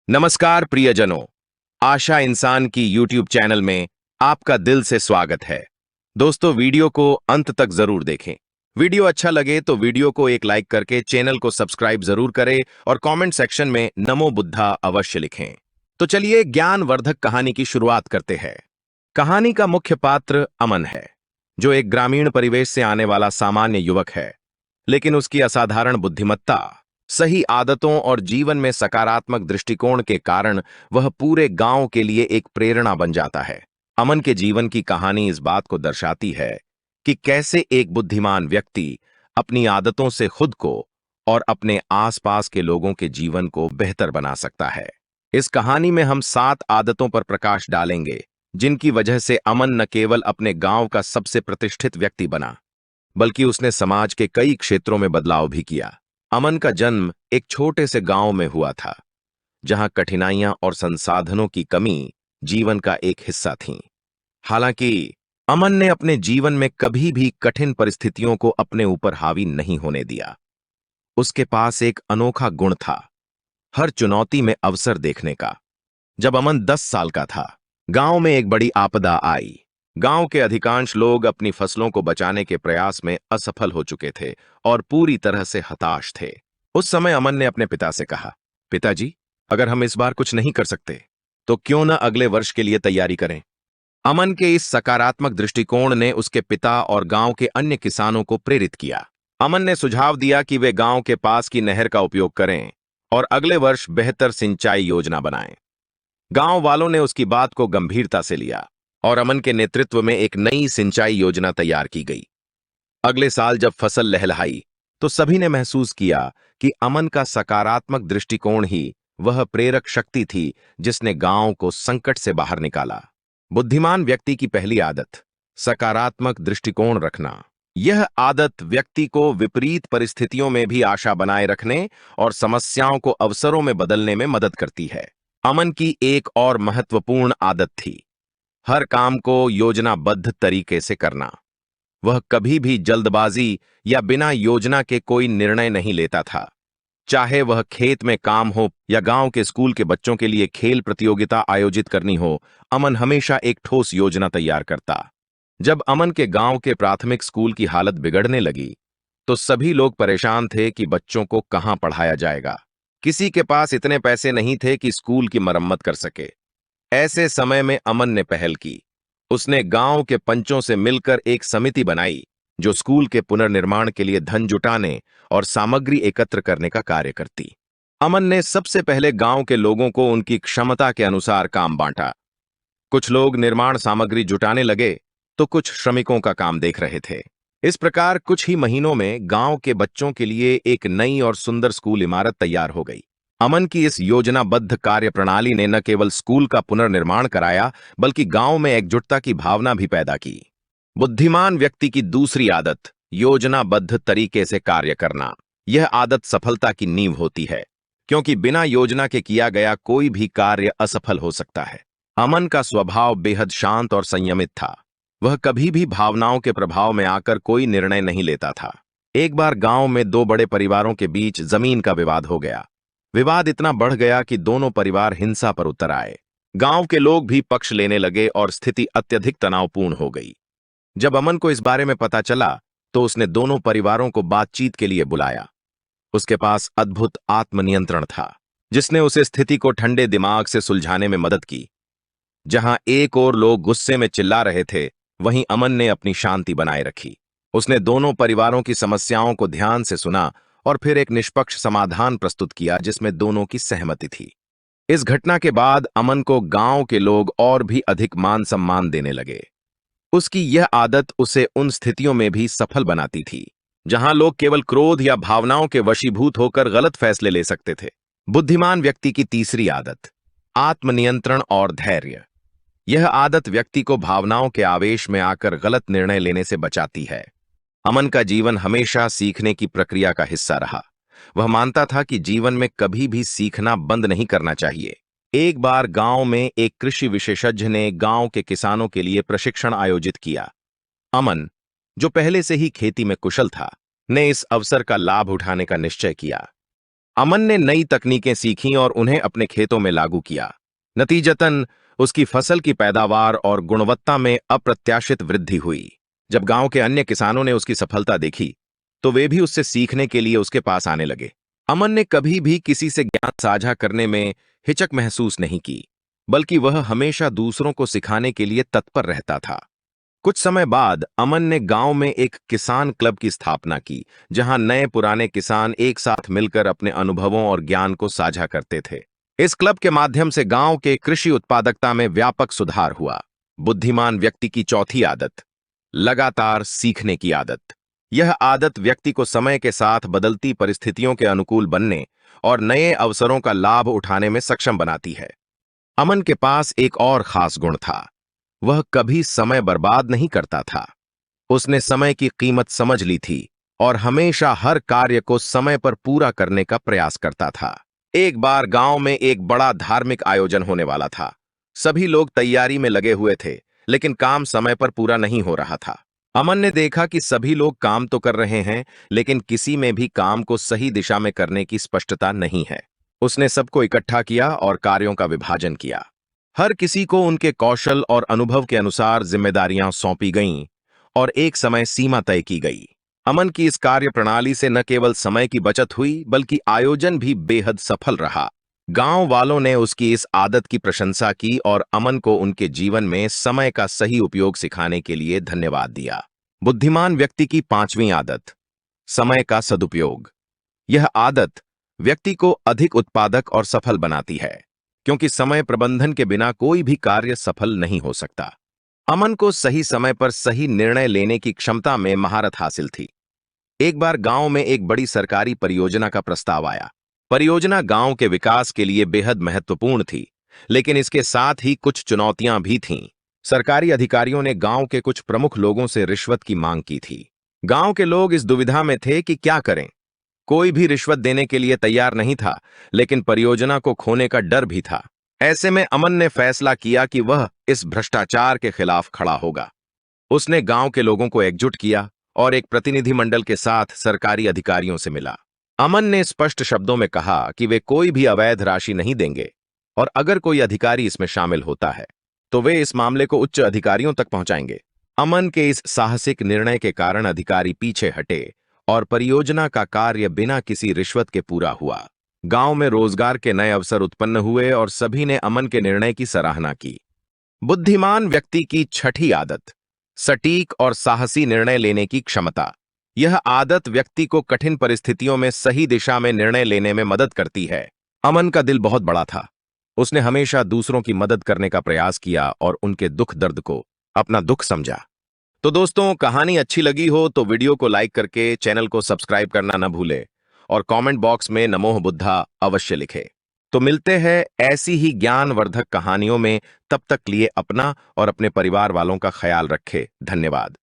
नमस्कार प्रियजनों, आशा इंसान की यूट्यूब चैनल में आपका दिल से स्वागत है। दोस्तों, वीडियो को अंत तक जरूर देखें। वीडियो अच्छा लगे तो वीडियो को एक लाइक करके चैनल को सब्सक्राइब जरूर करें और कमेंट सेक्शन में नमो बुद्धा अवश्य लिखें। तो चलिए ज्ञानवर्धक कहानी की शुरुआत करते हैं। कहानी का मुख्य पात्र अमन है, जो एक ग्रामीण परिवेश से आने वाला सामान्य युवक है, लेकिन उसकी असाधारण बुद्धिमत्ता, सही आदतों और जीवन में सकारात्मक दृष्टिकोण के कारण वह पूरे गांव के लिए एक प्रेरणा बन जाता है। अमन के जीवन की कहानी इस बात को दर्शाती है कि कैसे एक बुद्धिमान व्यक्ति अपनी आदतों से खुद को और अपने आसपास के लोगों के जीवन को बेहतर बना सकता है। इस कहानी में हम 7 आदतों पर प्रकाश डालेंगे, जिनकी वजह से अमन न केवल अपने गांव का सबसे प्रतिष्ठित व्यक्ति बना, बल्कि उसने समाज के कई क्षेत्रों में बदलाव भी किया। अमन का जन्म एक छोटे से गांव में हुआ था, जहां कठिनाइयां और संसाधनों की कमी जीवन का एक हिस्सा थीं। हालांकि अमन ने अपने जीवन में कभी भी कठिन परिस्थितियों को अपने ऊपर हावी नहीं होने दिया। उसके पास एक अनोखा गुण था, हर चुनौती में अवसर देखने का। जब अमन 10 साल का था, गांव में एक बड़ी आपदा आई। गांव के अधिकांश लोग अपनी फसलों को बचाने के प्रयास में असफल हो चुके थे और पूरी तरह से हताश थे। उस समय अमन ने अपने पिता से कहा, पिताजी, अगर हम इस बार कुछ नहीं कर सकते, तो क्यों न अगले वर्ष के लिए तैयारी करें। अमन के इस सकारात्मक दृष्टिकोण ने उसके पिता और गांव के अन्य किसानों को प्रेरित किया। अमन ने सुझाव दिया कि वे गांव के पास की नहर का उपयोग करें और अगले वर्ष बेहतर सिंचाई योजना बनाएं। गांव वालों ने उसकी बात को गंभीरता से लिया और अमन के नेतृत्व में एक नई सिंचाई योजना तैयार की गई। अगले साल जब फसल लहलहाई, तो सभी ने महसूस किया कि अमन का सकारात्मक दृष्टिकोण ही वह प्रेरक शक्ति थी जिसने गांव को संकट से बाहर निकाला। बुद्धिमान व्यक्ति की पहली आदत, सकारात्मक दृष्टिकोण रखना। यह आदत व्यक्ति को विपरीत परिस्थितियों में भी आशा बनाए रखने और समस्याओं को अवसरों में बदलने में मदद करती है। अमन की एक और महत्वपूर्ण आदत थी, हर काम को योजनाबद्ध तरीके से करना। वह कभी भी जल्दबाजी या बिना योजना के कोई निर्णय नहीं लेता था। चाहे वह खेत में काम हो या गांव के स्कूल के बच्चों के लिए खेल प्रतियोगिता आयोजित करनी हो, अमन हमेशा एक ठोस योजना तैयार करता। जब अमन के गांव के प्राथमिक स्कूल की हालत बिगड़ने लगी, तो सभी लोग परेशान थे कि बच्चों को कहां पढ़ाया जाएगा। किसी के पास इतने पैसे नहीं थे कि स्कूल की मरम्मत कर सके। ऐसे समय में अमन ने पहल की। उसने गांव के पंचों से मिलकर एक समिति बनाई, जो स्कूल के पुनर्निर्माण के लिए धन जुटाने और सामग्री एकत्र करने का कार्य करती। अमन ने सबसे पहले गांव के लोगों को उनकी क्षमता के अनुसार काम बांटा। कुछ लोग निर्माण सामग्री जुटाने लगे, तो कुछ श्रमिकों का काम देख रहे थे। इस प्रकार कुछ ही महीनों में गांव के बच्चों के लिए एक नई और सुंदर स्कूल इमारत तैयार हो गई। अमन की इस योजनाबद्ध कार्य प्रणाली ने न केवल स्कूल का पुनर्निर्माण कराया, बल्कि गांव में एकजुटता की भावना भी पैदा की। बुद्धिमान व्यक्ति की दूसरी आदत, योजनाबद्ध तरीके से कार्य करना। यह आदत सफलता की नींव होती है, क्योंकि बिना योजना के किया गया कोई भी कार्य असफल हो सकता है। अमन का स्वभाव बेहद शांत और संयमित था। वह कभी भी भावनाओं के प्रभाव में आकर कोई निर्णय नहीं लेता था। एक बार गांव में 2 बड़े परिवारों के बीच जमीन का विवाद हो गया। विवाद इतना बढ़ गया कि दोनों परिवार हिंसा पर उतर आए। गांव के लोग भी पक्ष लेने लगे और स्थिति अत्यधिक तनावपूर्ण हो गई। जब अमन को इस बारे में पता चला, तो उसने दोनों परिवारों को बातचीत के लिए बुलाया। उसके पास अद्भुत आत्मनियंत्रण था, जिसने उसे स्थिति को ठंडे दिमाग से सुलझाने में मदद की। जहां एक और लोग गुस्से में चिल्ला रहे थे, वहीं अमन ने अपनी शांति बनाए रखी। उसने दोनों परिवारों की समस्याओं को ध्यान से सुना और फिर एक निष्पक्ष समाधान प्रस्तुत किया, जिसमें दोनों की सहमति थी। इस घटना के बाद अमन को गांव के लोग और भी अधिक मान सम्मान देने लगे। उसकी यह आदत उसे उन स्थितियों में भी सफल बनाती थी, जहां लोग केवल क्रोध या भावनाओं के वशीभूत होकर गलत फैसले ले सकते थे। बुद्धिमान व्यक्ति की तीसरी आदत, आत्मनियंत्रण और धैर्य। यह आदत व्यक्ति को भावनाओं के आवेश में आकर गलत निर्णय लेने से बचाती है। अमन का जीवन हमेशा सीखने की प्रक्रिया का हिस्सा रहा। वह मानता था कि जीवन में कभी भी सीखना बंद नहीं करना चाहिए। एक बार गांव में एक कृषि विशेषज्ञ ने गांव के किसानों के लिए प्रशिक्षण आयोजित किया। अमन, जो पहले से ही खेती में कुशल था, ने इस अवसर का लाभ उठाने का निश्चय किया। अमन ने नई तकनीकें सीखीं और उन्हें अपने खेतों में लागू किया। नतीजतन उसकी फसल की पैदावार और गुणवत्ता में अप्रत्याशित वृद्धि हुई। जब गांव के अन्य किसानों ने उसकी सफलता देखी, तो वे भी उससे सीखने के लिए उसके पास आने लगे। अमन ने कभी भी किसी से ज्ञान साझा करने में हिचक महसूस नहीं की, बल्कि वह हमेशा दूसरों को सिखाने के लिए तत्पर रहता था। कुछ समय बाद अमन ने गांव में एक किसान क्लब की स्थापना की, जहां नए पुराने किसान एक साथ मिलकर अपने अनुभवों और ज्ञान को साझा करते थे। इस क्लब के माध्यम से गांव के कृषि उत्पादकता में व्यापक सुधार हुआ। बुद्धिमान व्यक्ति की चौथी आदत, लगातार सीखने की आदत। यह आदत व्यक्ति को समय के साथ बदलती परिस्थितियों के अनुकूल बनने और नए अवसरों का लाभ उठाने में सक्षम बनाती है। अमन के पास एक और खास गुण था। वह कभी समय बर्बाद नहीं करता था। उसने समय की कीमत समझ ली थी और हमेशा हर कार्य को समय पर पूरा करने का प्रयास करता था। एक बार गांव में एक बड़ा धार्मिक आयोजन होने वाला था। सभी लोग तैयारी में लगे हुए थे, लेकिन काम समय पर पूरा नहीं हो रहा था। अमन ने देखा कि सभी लोग काम तो कर रहे हैं, लेकिन किसी में भी काम को सही दिशा में करने की स्पष्टता नहीं है। उसने सबको इकट्ठा किया और कार्यों का विभाजन किया। हर किसी को उनके कौशल और अनुभव के अनुसार जिम्मेदारियां सौंपी गईं और एक समय सीमा तय की गई। अमन की इस कार्य प्रणाली से न केवल समय की बचत हुई, बल्कि आयोजन भी बेहद सफल रहा। गांव वालों ने उसकी इस आदत की प्रशंसा की और अमन को उनके जीवन में समय का सही उपयोग सिखाने के लिए धन्यवाद दिया। बुद्धिमान व्यक्ति की पांचवीं आदत, समय का सदुपयोग। यह आदत व्यक्ति को अधिक उत्पादक और सफल बनाती है, क्योंकि समय प्रबंधन के बिना कोई भी कार्य सफल नहीं हो सकता। अमन को सही समय पर सही निर्णय लेने की क्षमता में महारत हासिल थी। एक बार गांव में एक बड़ी सरकारी परियोजना का प्रस्ताव आया। परियोजना गांव के विकास के लिए बेहद महत्वपूर्ण थी, लेकिन इसके साथ ही कुछ चुनौतियां भी थीं। सरकारी अधिकारियों ने गांव के कुछ प्रमुख लोगों से रिश्वत की मांग की थी। गांव के लोग इस दुविधा में थे कि क्या करें। कोई भी रिश्वत देने के लिए तैयार नहीं था, लेकिन परियोजना को खोने का डर भी था। ऐसे में अमन ने फैसला किया कि वह इस भ्रष्टाचार के खिलाफ खड़ा होगा। उसने गांव के लोगों को एकजुट किया और एक प्रतिनिधिमंडल के साथ सरकारी अधिकारियों से मिला। अमन ने स्पष्ट शब्दों में कहा कि वे कोई भी अवैध राशि नहीं देंगे और अगर कोई अधिकारी इसमें शामिल होता है, तो वे इस मामले को उच्च अधिकारियों तक पहुंचाएंगे। अमन के इस साहसिक निर्णय के कारण अधिकारी पीछे हटे और परियोजना का कार्य बिना किसी रिश्वत के पूरा हुआ। गांव में रोजगार के नए अवसर उत्पन्न हुए और सभी ने अमन के निर्णय की सराहना की। बुद्धिमान व्यक्ति की छठी आदत, सटीक और साहसी निर्णय लेने की क्षमता। यह आदत व्यक्ति को कठिन परिस्थितियों में सही दिशा में निर्णय लेने में मदद करती है। अमन का दिल बहुत बड़ा था। उसने हमेशा दूसरों की मदद करने का प्रयास किया और उनके दुख दर्द को अपना दुख समझा। तो दोस्तों, कहानी अच्छी लगी हो तो वीडियो को लाइक करके चैनल को सब्सक्राइब करना न भूले और कमेंट बॉक्स में नमोः बुद्धा अवश्य लिखे। तो मिलते हैं ऐसी ही ज्ञानवर्धक कहानियों में। तब तक लिए अपना और अपने परिवार वालों का ख्याल रखें। धन्यवाद।